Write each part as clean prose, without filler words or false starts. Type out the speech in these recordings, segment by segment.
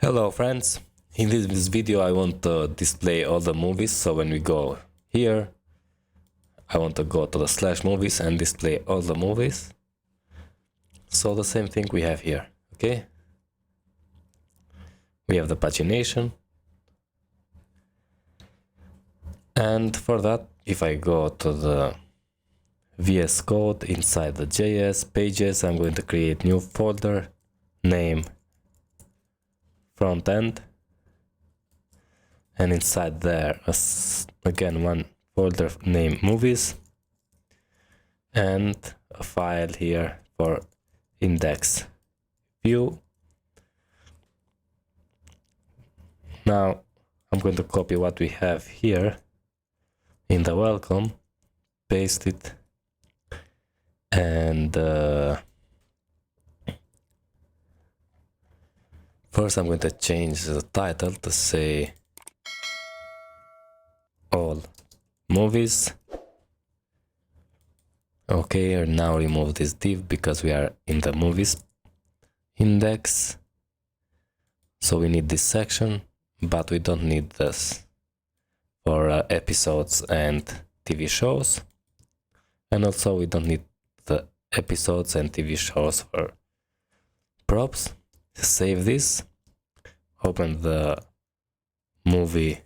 Hello friends, in this video I want to display all the movies, so when we go here I want to go to the /movies and display all the movies. So the same thing we have here, okay? We have the pagination, and for that if I go to the VS Code inside the JS pages, I'm going to create new folder, name Frontend, and inside there again one folder named movies and a file here for index view. Now I'm going to copy what we have here in the welcome, paste it, and first I'm going to change the title to say all movies. Okay, and now remove this div because we are in the movies index. So we need this section, but we don't need this for episodes and TV shows. And also we don't need the episodes and TV shows for props. Save this, open the movie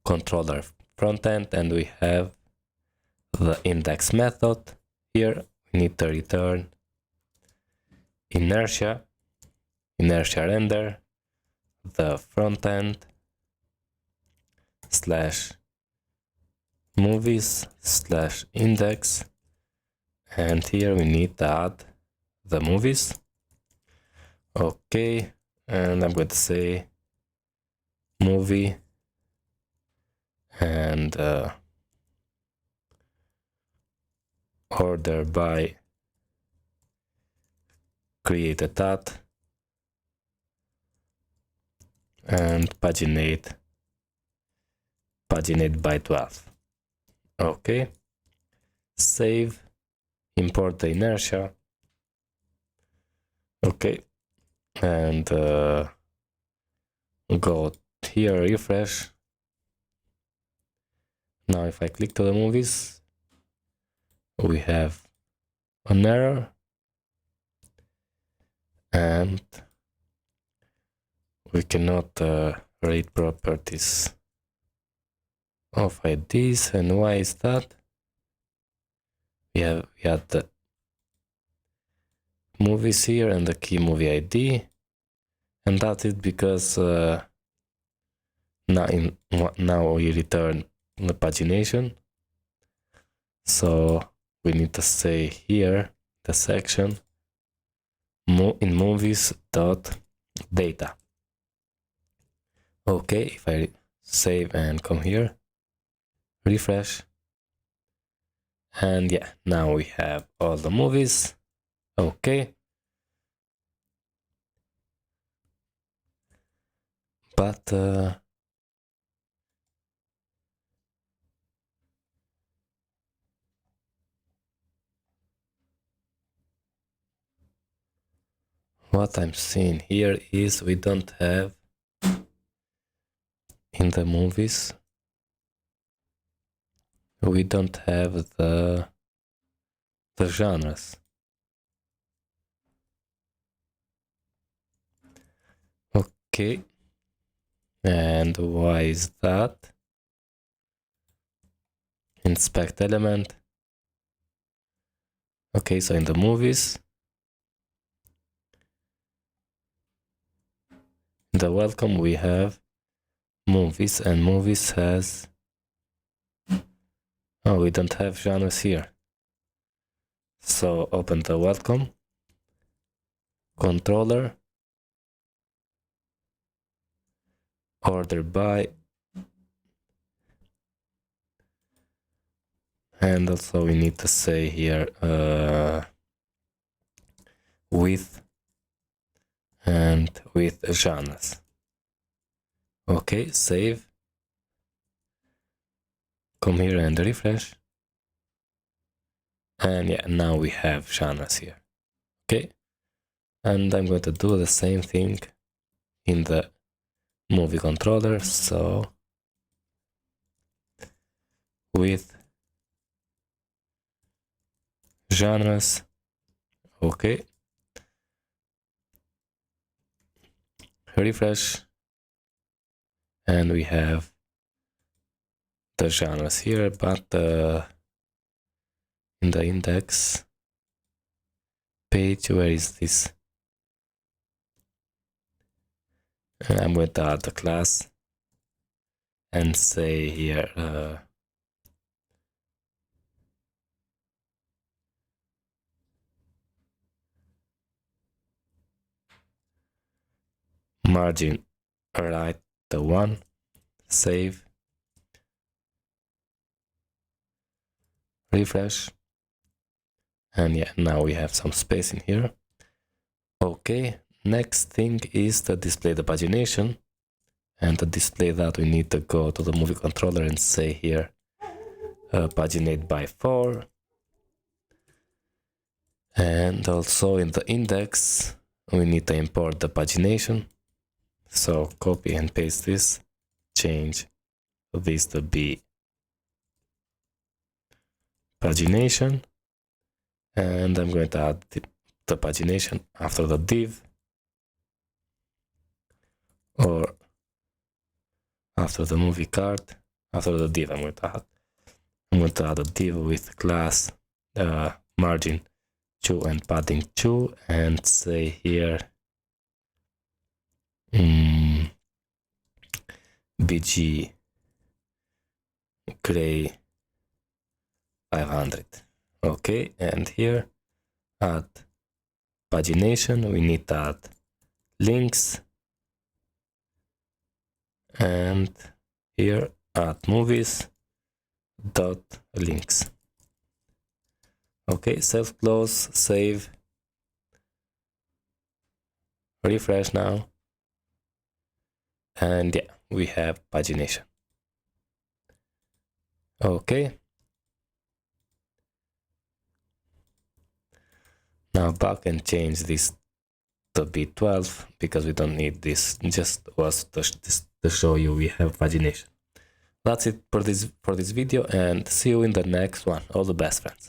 controller frontend, and we have the index method. Here we need to return inertia render, the frontend /movies /index, and here we need to add the movies. Okay, and I'm going to say movie and order by created at and paginate by 12. Okay, save, import the inertia. Okay, and go here, refresh. Now if I click to the movies, we have an error, and we cannot read properties of IDs. And why is that? We had the movies here and the key movie ID, and that's it because now we return the pagination. So we need to say here the section in movies.data. Okay, if I save and come here, refresh, and yeah, now we have all the movies. Okay, but what I'm seeing here is we don't have in the movies, we don't have the genres. Okay, and why is that? Inspect element. Okay, so in the movies, in the welcome we have movies, and movies has, oh, we don't have genres here. So open the welcome controller, order by, and also we need to say here with and with genres. Okay, save, come here and refresh, and yeah, now we have genres here. Okay, and I'm going to do the same thing in the movie controller. So with genres, okay, refresh, and we have the genres here, but in the index page, where is this? I'm going to add the class and say here margin right, the one, save, refresh, and yeah, now we have some space in here. Okay, next thing is to display the pagination, and to display that we need to go to the movie controller and say here paginate by 4, and also in the index we need to import the pagination. So copy and paste this, change this to be pagination, and I'm going to add the pagination after the div, or after the movie card, after the div. I'm going to add a div with class margin 2 and padding 2, and say here bg gray 500. Okay, and here add pagination, we need to add links, and here add movies dot links. Okay, self close, save, refresh now, and yeah, we have pagination. Okay, now back and change this to be 12 because we don't need this, just was to show you we have pagination. That's it for this video, and see you in the next one. All the best, friends.